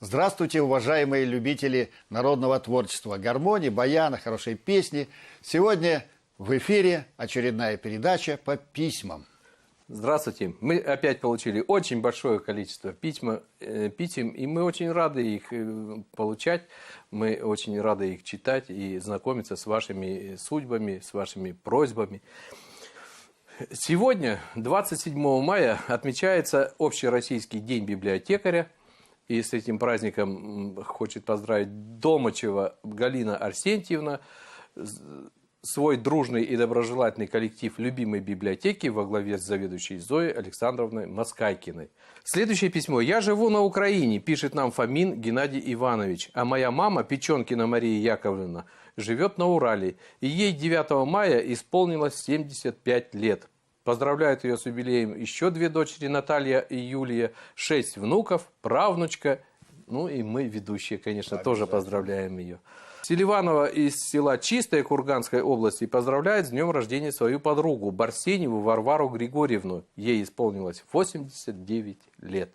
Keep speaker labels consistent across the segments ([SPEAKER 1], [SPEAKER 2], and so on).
[SPEAKER 1] Здравствуйте, уважаемые любители народного творчества, гармонии, баяна, хорошей песни. Сегодня в эфире очередная передача по письмам.
[SPEAKER 2] Здравствуйте. Мы опять получили очень большое количество писем, и мы очень рады их получать, мы очень рады их читать и знакомиться с вашими судьбами, с вашими просьбами. Сегодня, 27 мая, отмечается Общероссийский день библиотекаря. И с этим праздником хочет поздравить Домачева Галина Арсентьевна, свой дружный и доброжелательный коллектив любимой библиотеки во главе с заведующей Зоей Александровной Москайкиной. Следующее письмо. «Я живу на Украине», пишет нам Фомин Геннадий Иванович, а моя мама, Печенкина Мария Яковлевна, живет на Урале, и ей 9 мая исполнилось 75 лет. Поздравляют ее с юбилеем еще две дочери, Наталья и Юлия, 6 внуков, правнучка. Ну и мы, ведущие, конечно, тоже поздравляем ее. Селиванова из села Чистая Курганской области поздравляет с днем рождения свою подругу Барсеневу Варвару Григорьевну. Ей исполнилось 89 лет.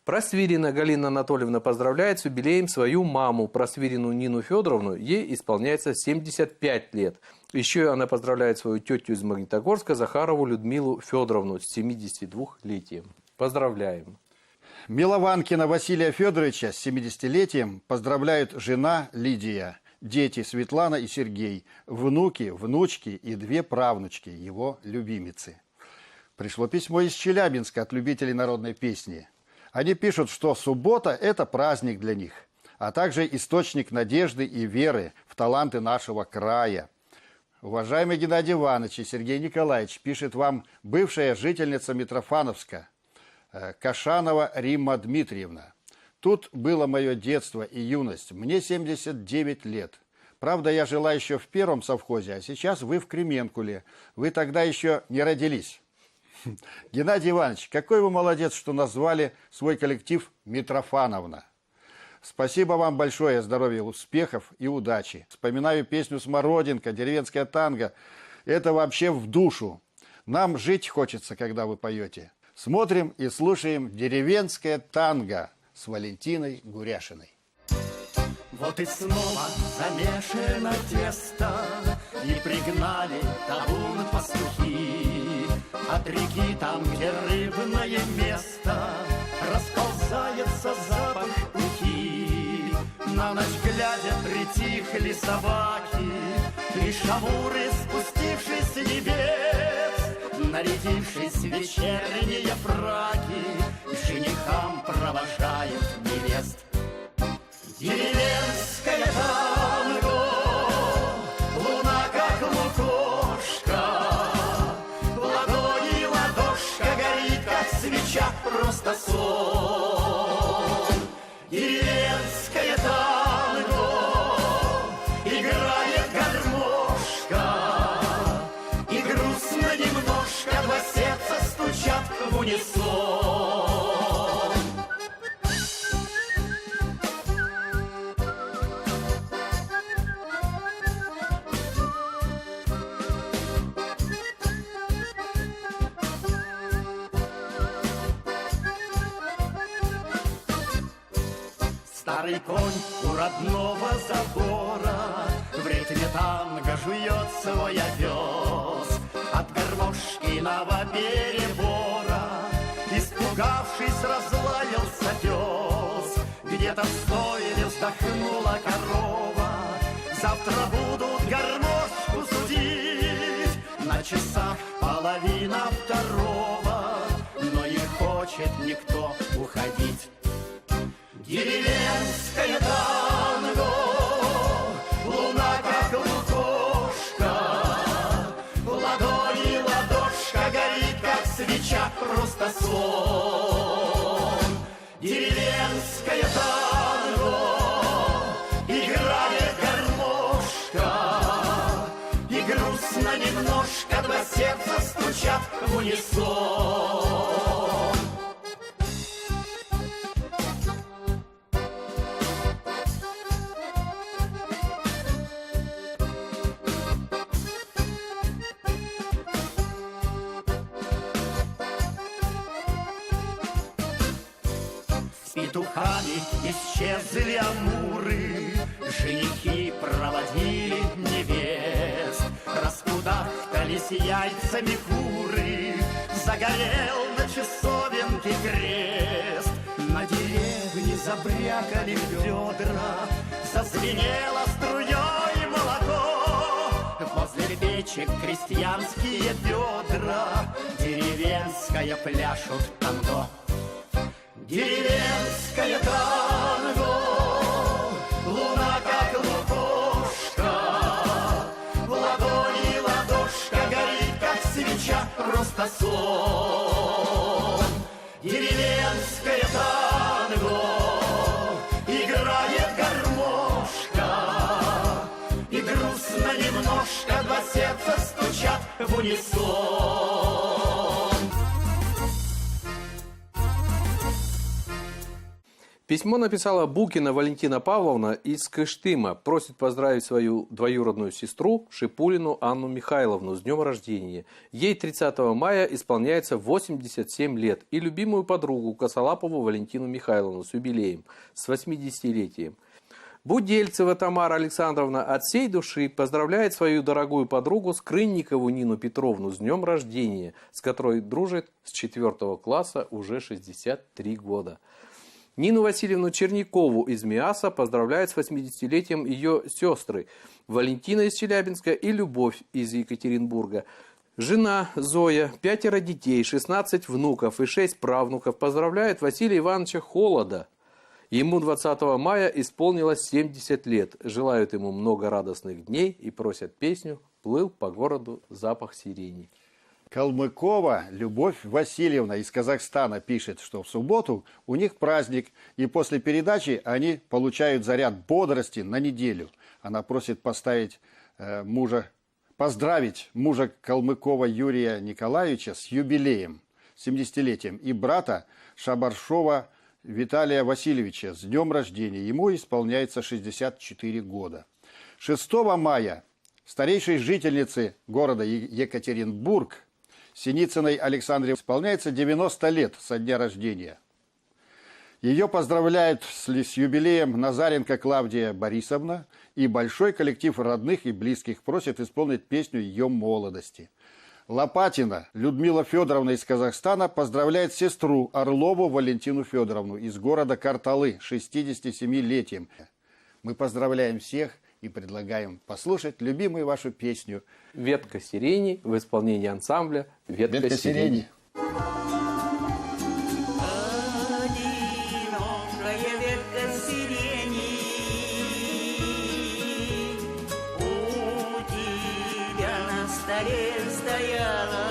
[SPEAKER 2] Просвирина Галина Анатольевна поздравляет с юбилеем свою маму, Просвирину Нину Федоровну. Ей исполняется 75 лет. Еще она поздравляет свою тетю из Магнитогорска Захарову Людмилу Федоровну с 72-летием. Поздравляем.
[SPEAKER 1] Милованкина Василия Федоровича с 70-летием поздравляют жена Лидия, дети Светлана и Сергей, внуки, внучки и 2 правнучки, его любимицы. Пришло письмо из Челябинска от любителей народной песни. Они пишут, что суббота – это праздник для них, а также источник надежды и веры в таланты нашего края. Уважаемый Геннадий Иванович и Сергей Николаевич, пишет вам бывшая жительница Митрофановска, Кашанова Римма Дмитриевна. Тут было мое детство и юность. Мне 79 лет. Правда, я жила еще в первом совхозе, а сейчас вы в Кременкуле. Вы тогда еще не родились. Геннадий Иванович, какой вы молодец, что назвали свой коллектив Митрофановна. Спасибо вам большое, здоровья, успехов и удачи. Вспоминаю песню «Смородинка», «Деревенская танго». Это вообще в душу. Нам жить хочется, когда вы поете. Смотрим и слушаем «Деревенская танго» с Валентиной Гуряшиной.
[SPEAKER 3] Вот и снова замешано тесто, и пригнали табун пастухи. От реки, там, где рыбное место, расползается запах ухи. На ночь глядя притихли собаки, лишь амуры, спустившись с небес, нарядившись в вечерние фраки, женихам провожают невест. Деревенская танго, луна как лукошка, в ладони ладошка горит, как свеча, просто сон. Деревенская танго, играет гармошка, и грустно немножко, 2 сердца стучат в унисон. Старый конь у родного забора в ритме танго жует свой овес. От гармошкиного перебора, испугавшись, разлаялся пес. Где-то в стойле вздохнула корова, завтра будут гармошку судить. На часах 1:30, но не хочет никто уходить. Деревенская танго, луна как лукошка, в ладони ладошка горит, как свеча, просто сон. Деревенская танго, играет гармошка, и грустно немножко, 2 сердца стучат в унисон. петухами исчезли амуры, женихи проводили невест, раскудахтались яйцами куры, загорел на часовенке крест. На деревне забрякали ведра, зазвенело струей молоко. Возле печек крестьянские бедра, деревенская пляшут танго. Деревенское танго, луна как лукошка, в ладони ладошка горит, как свеча, просто сон. Деревенское танго, играет гармошка, и грустно немножко два сердца стучат в унисон.
[SPEAKER 2] Письмо написала Букина Валентина Павловна из Кыштыма. Просит поздравить свою двоюродную сестру Шипулину Анну Михайловну с днем рождения. Ей 30 мая исполняется 87 лет. И любимую подругу Косолапову Валентину Михайловну с юбилеем, с 80-летием. Будельцева Тамара Александровна от всей души поздравляет свою дорогую подругу Скрынникову Нину Петровну с днем рождения, с которой дружит с 4 класса уже 63 года. Нину Васильевну Чернякову из Миаса поздравляют с 80-летием ее сестры Валентина из Челябинска и Любовь из Екатеринбурга. Жена Зоя, 5 детей, 16 внуков и 6 правнуков поздравляют Василия Ивановича Холода. Ему 20 мая исполнилось 70 лет. Желают ему много радостных дней и просят песню «Плыл по городу запах сирени».
[SPEAKER 1] Калмыкова Любовь Васильевна из Казахстана пишет, что в субботу у них праздник, и после передачи они получают заряд бодрости на неделю. Она просит поздравить мужа Калмыкова Юрия Николаевича с юбилеем, 70-летием, и брата Шабаршова Виталия Васильевича с днем рождения. Ему исполняется 64 года. 6 мая старейшей жительнице города Екатеринбург Синицыной Александре исполняется 90 лет со дня рождения. Ее поздравляют с юбилеем Назаренко Клавдия Борисовна, и большой коллектив родных и близких просит исполнить песню ее молодости. Лопатина Людмила Федоровна из Казахстана поздравляет сестру Орлову Валентину Федоровну из города Карталы 67-летием. Мы поздравляем всех и предлагаем послушать любимую вашу песню
[SPEAKER 2] «Ветка сирени» в исполнении ансамбля «Ветка сирени».
[SPEAKER 4] Одинокая ветка сирени у тебя на столе стояла.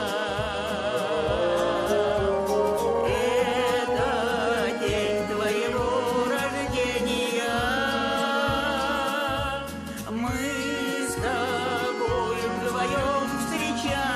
[SPEAKER 4] Это день твоего рождения. Мы с тобой вдвоем встречались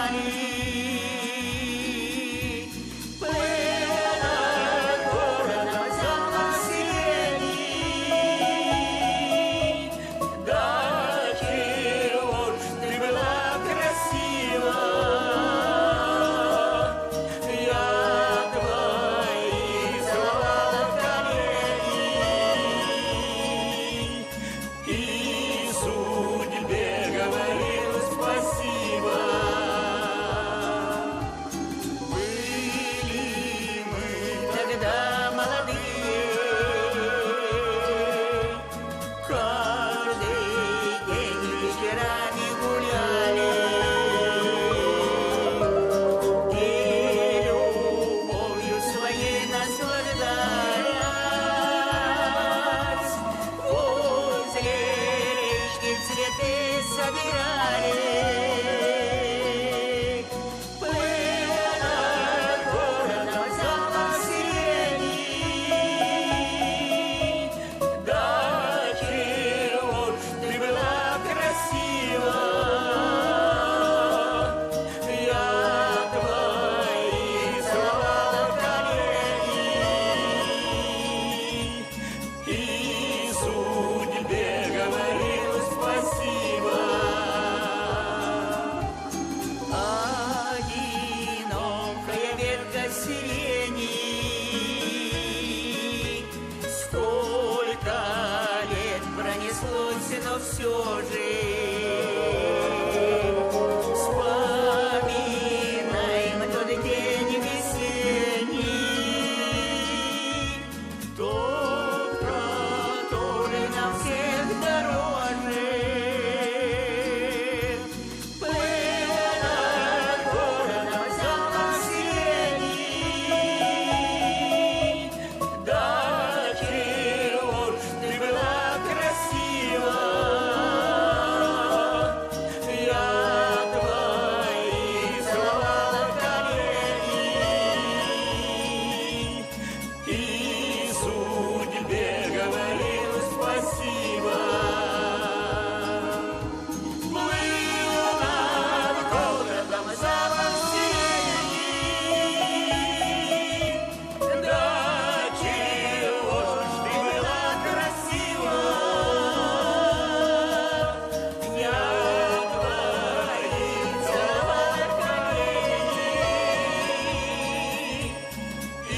[SPEAKER 4] все же вспоминаем тот день весенний, тот, который нам всех дороже. Был над городом замок синий, да чего ж ты была красива, я твои целовала колени и судьбе говорил спасибо. Плыл над городом замок синий, да чего ж ты была красива, я твои целовала колени и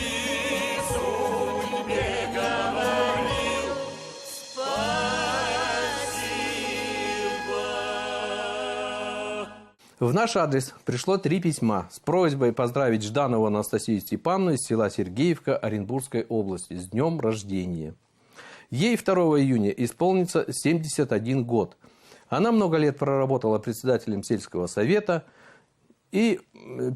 [SPEAKER 4] судьбе говорил спасибо.
[SPEAKER 2] В наш адрес пришло 3 письма с просьбой поздравить Жданову Анастасию Степановну из села Сергеевка Оренбургской области с днем рождения. Ей 2 июня исполнится 71 год. Она много лет проработала председателем сельского совета. И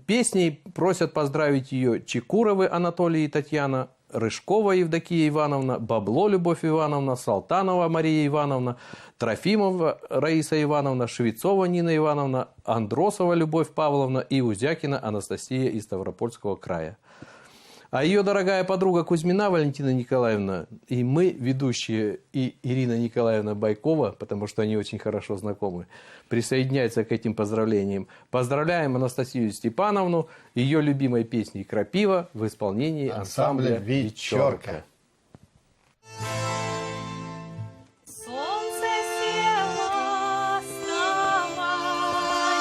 [SPEAKER 2] песней просят поздравить ее Чекуровы Анатолий и Татьяна, Рыжкова Евдокия Ивановна, Бабло Любовь Ивановна, Салтанова Мария Ивановна, Трофимова Раиса Ивановна, Швецова Нина Ивановна, Андросова Любовь Павловна и Узякина Анастасия из Ставропольского края. А ее дорогая подруга Кузьмина Валентина Николаевна и мы, ведущие, и Ирина Николаевна Байкова, потому что они очень хорошо знакомы, присоединяются к этим поздравлениям. Поздравляем Анастасию Степановну, ее любимой песней «Крапива» в исполнении ансамбля «Вечерка».
[SPEAKER 5] Солнце село, стало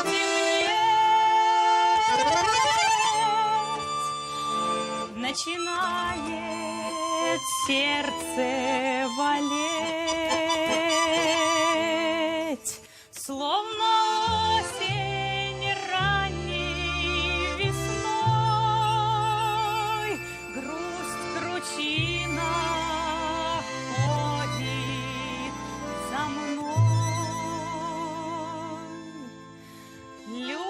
[SPEAKER 5] темнеть, начинает сердце болеть, словно осень ранней весной, грусть кручина ходит за мной. Любила,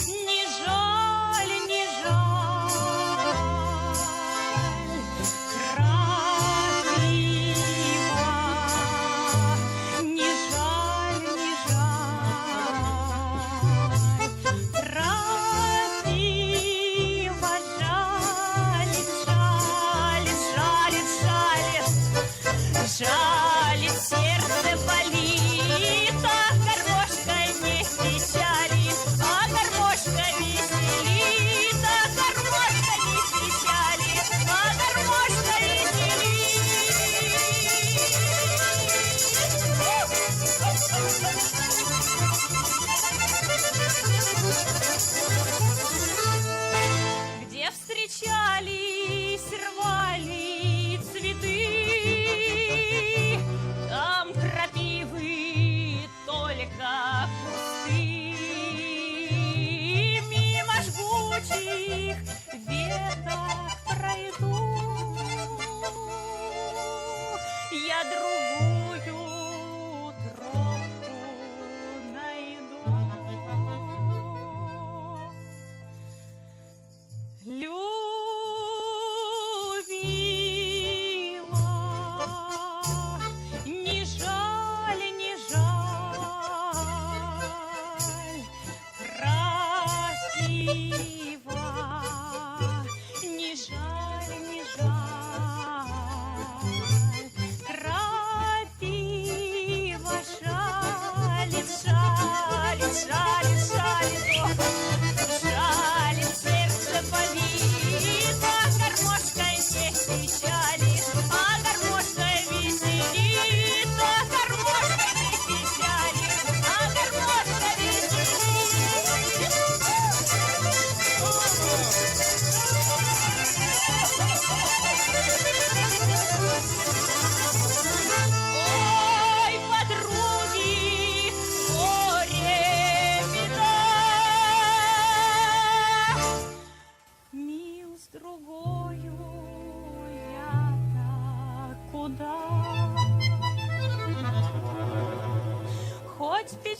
[SPEAKER 5] не жаль, не жаль, крапива, не жаль, не жаль, крапива, жалит, жалит, жалит, жалит, жалит, сердце болит, а гармошка не печалит, а гармошка веселит, а гармошка не печалит, а гармошка веселит. Где встречались, рвали цветы, там крапивы только кусты. Мимо жгучих веток пройду, я другую тропку найду. Любила,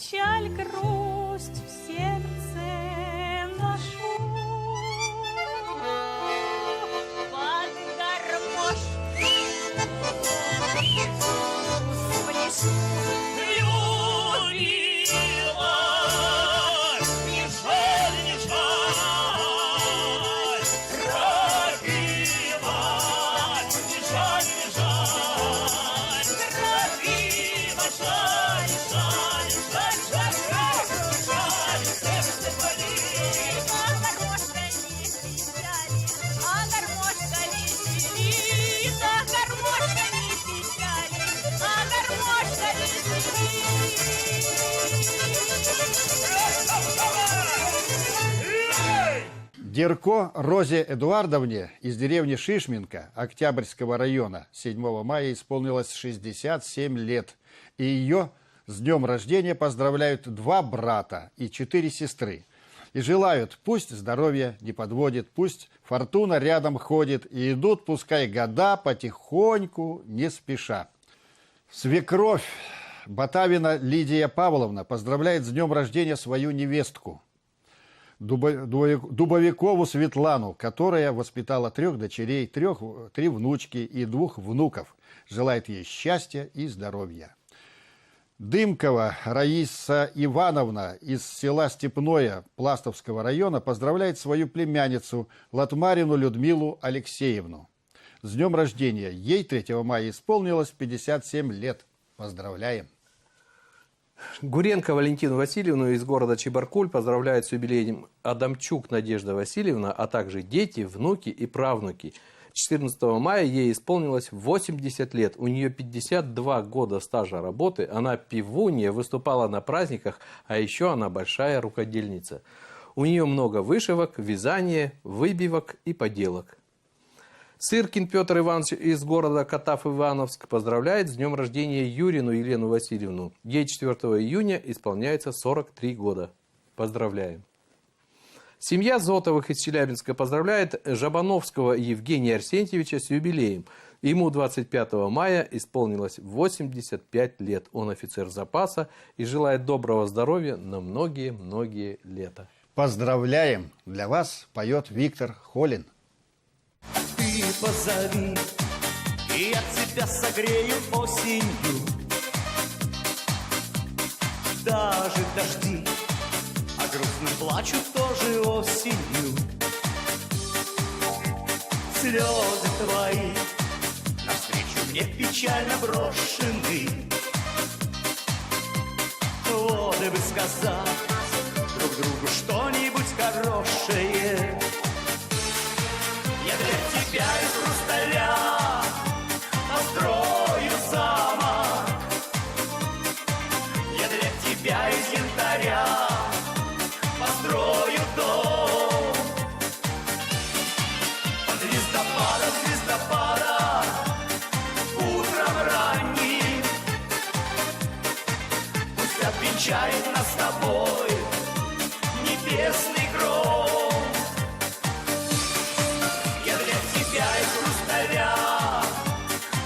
[SPEAKER 5] печаль, грусть в сердце ношу. Под гармошку спляшу.
[SPEAKER 4] Любила, не жаль, не жаль, тропила, не жаль, не жаль, тропила, жаль, жаль, жаль, жаль, жаль, сердце болит.
[SPEAKER 5] А гармошка не печали, а гармошка веселит, а гармошка не печали, а гармошка веселит.
[SPEAKER 1] Дерко Розе Эдуардовне из деревни Шишминка Октябрьского района 7 мая исполнилось 67 лет. И ее с днем рождения поздравляют 2 брата и 4 сестры. И желают, пусть здоровье не подводит, пусть фортуна рядом ходит, и идут, пускай года потихоньку, не спеша. Свекровь Батавина Лидия Павловна поздравляет с днем рождения свою невестку Дубовикову Светлану, которая воспитала 3 дочерей, 3 внучки и 2 внуков. Желает ей счастья и здоровья. Дымкова Раиса Ивановна из села Степное Пластовского района поздравляет свою племянницу Латмарину Людмилу Алексеевну. С днем рождения! Ей 3 мая исполнилось 57 лет. Поздравляем!
[SPEAKER 2] Гуренко Валентину Васильевну из города Чебаркуль поздравляет с юбилеем Адамчук Надежда Васильевна, а также дети, внуки и правнуки. 14 мая ей исполнилось 80 лет. У нее 52 года стажа работы. Она певунья, выступала на праздниках, а еще она большая рукодельница. У нее много вышивок, вязания, выбивок и поделок. Сыркин Петр Иванович из города Катав-Ивановск поздравляет с днем рождения Юрину Елену Васильевну. Ей 4 июня исполняется 43 года. Поздравляем. Семья Зотовых из Челябинска поздравляет Жабановского Евгения Арсентьевича с юбилеем. Ему 25 мая исполнилось 85 лет. Он офицер запаса и желает доброго здоровья на многие-многие лета.
[SPEAKER 1] Поздравляем! Для вас поет Виктор Холин.
[SPEAKER 3] Ты позови, и я тебя согрею осенью. Даже дожди, а грустным плачут тоже осенью. Слезы твои навстречу мне печально брошены. Вот и бы сказать друг другу что-нибудь хорошее. Я для тебя из хрусталя построю замок. Я для тебя из янтаря построю дом. Под звездопада, утром ранним пусть обвенчает нас с тобой небесный гром.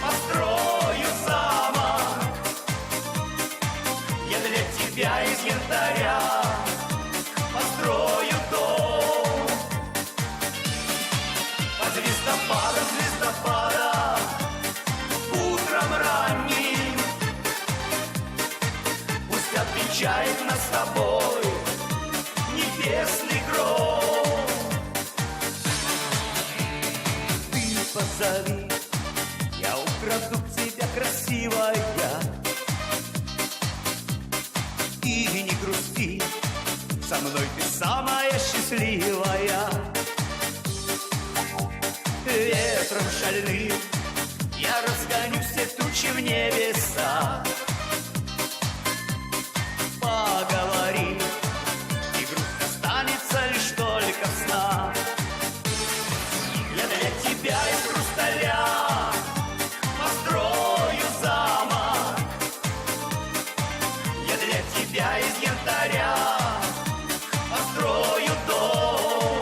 [SPEAKER 3] Построю замок. Я для тебя из янтаря построю дом. Под звездопада, утром ранним пусть отвечает нас с тобой небесный гром. Ты позови, я украду тебя, красивая, и не грусти, со мной ты самая счастливая. Ветром шальным я разгоню все тучи в небеса. Поговорим, и грусть останется лишь только в снах. Я для тебя из хрусталя построю замок. Я для тебя из янтаря построю дом.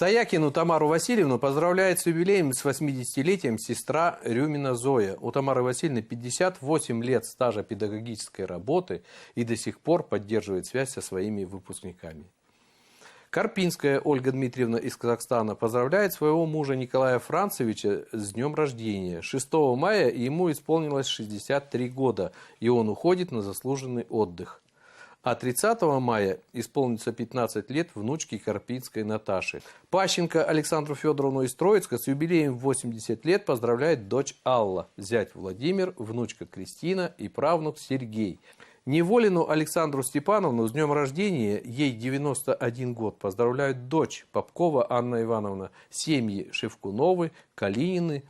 [SPEAKER 2] Стоякину Тамару Васильевну поздравляет с юбилеем с 80-летием сестра Рюмина Зоя. У Тамары Васильевны 58 лет стажа педагогической работы и до сих пор поддерживает связь со своими выпускниками. Карпинская Ольга Дмитриевна из Казахстана поздравляет своего мужа Николая Францевича с днем рождения. 6 мая ему исполнилось 63 года, и он уходит на заслуженный отдых. А 30 мая исполнится 15 лет внучке Карпинской Наташи. Пащенко Александру Федоровну из Троицка с юбилеем в 80 лет поздравляет дочь Алла, зять Владимир, внучка Кристина и правнук Сергей. Неволину Александру Степановну с днем рождения, ей 91 год, поздравляют дочь Попкова Анна Ивановна, семьи Шевкуновы, Калинины,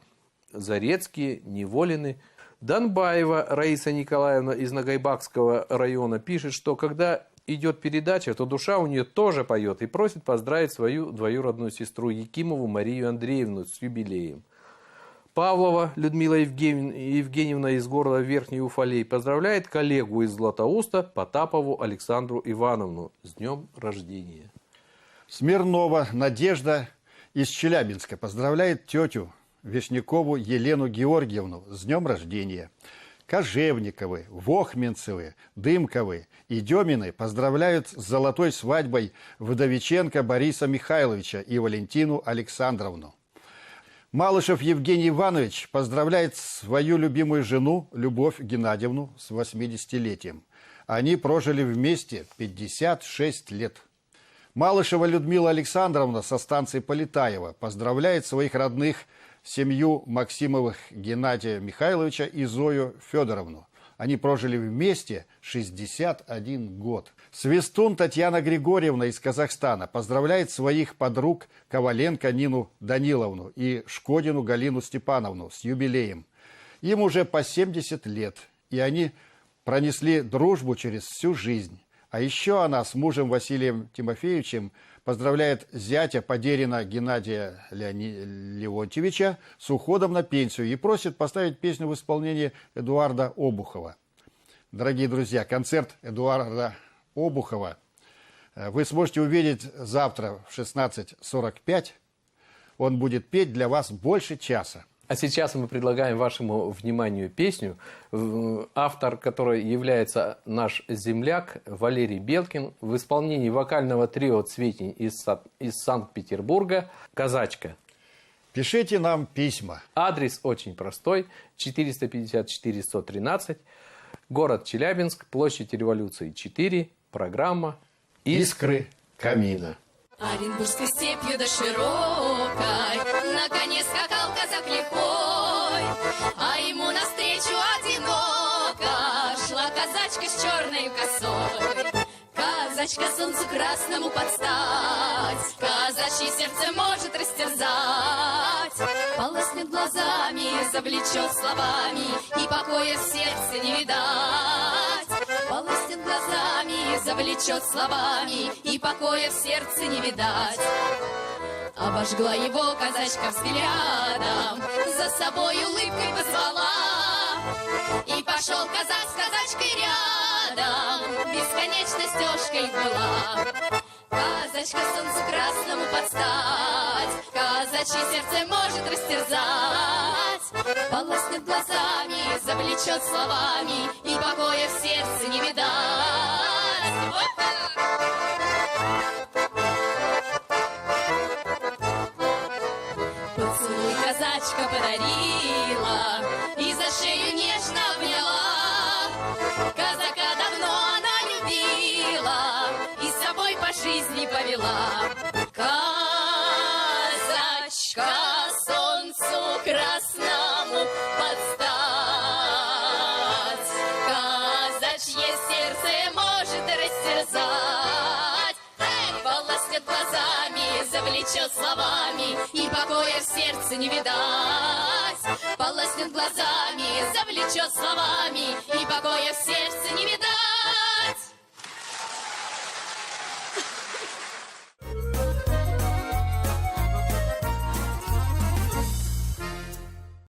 [SPEAKER 2] Зарецкие, Неволины. Донбаева Раиса Николаевна из Нагайбакского района пишет, что когда идет передача, то душа у нее тоже поет и просит поздравить свою двоюродную сестру Якимову Марию Андреевну с юбилеем. Павлова Людмила Евгеньевна из города Верхний Уфалей поздравляет коллегу из Златоуста Потапову Александру Ивановну с днем рождения.
[SPEAKER 1] Смирнова Надежда из Челябинска поздравляет тетю Вишнякову Елену Георгиевну с днем рождения. Кожевниковы, Вохменцевы, Дымковы и Демины поздравляют с золотой свадьбой Вдовиченко Бориса Михайловича и Валентину Александровну. Малышев Евгений Иванович поздравляет свою любимую жену Любовь Геннадьевну с 80-летием. Они прожили вместе 56 лет. Малышева Людмила Александровна со станции Полетаева поздравляет своих родных, семью Максимовых Геннадия Михайловича и Зою Федоровну. Они прожили вместе 61 год. Свистун Татьяна Григорьевна из Казахстана поздравляет своих подруг Коваленко Нину Даниловну и Шкодину Галину Степановну с юбилеем. Им уже по 70 лет, и они пронесли дружбу через всю жизнь. А еще она с мужем Василием Тимофеевичем поздравляет зятя Подерина Геннадия Леонтьевича с уходом на пенсию и просит поставить песню в исполнении Эдуарда Обухова. Дорогие друзья, концерт Эдуарда Обухова вы сможете увидеть завтра в 16:45. Он будет петь для вас больше часа.
[SPEAKER 2] А сейчас мы предлагаем вашему вниманию песню, автор которой является наш земляк Валерий Белкин в исполнении вокального трио «Цветень» из Санкт-Петербурга «Казачка».
[SPEAKER 1] Пишите нам письма.
[SPEAKER 2] Адрес очень простой: 454-113, город Челябинск, площадь Революции 4, программа «Искры камина».
[SPEAKER 5] Оренбургской степью до широкой на коне скакал казак лихой, а ему навстречу одиноко шла казачка с черной косой. Казачка солнцу красному подстать, казачье сердце может растерзать. Полоснет глазами, завлечет словами, и покоя в сердце не видать. Полоснет глазами, завлечет словами, и покоя в сердце не видать. Обожгла его казачка взглядом, за собой улыбкой позвала, и пошел казак с казачкой рядом, бесконечно стежкой была. Казачка солнцу красному подстать, казачье сердце может растерзать. Полоснет глазами, завлечет словами, и покоя в сердце не видать. Поцелуй казачка подарила и за шею нежно обняла. Казака давно она любила и с собой по жизни повела. Казачка солнцу красному подстать, казачье сердце может растерзать. Полоснет глазами, завлечет словами, и покоя в сердце не видать. Полоснет глазами, завлечет словами, и покоя в сердце не видать.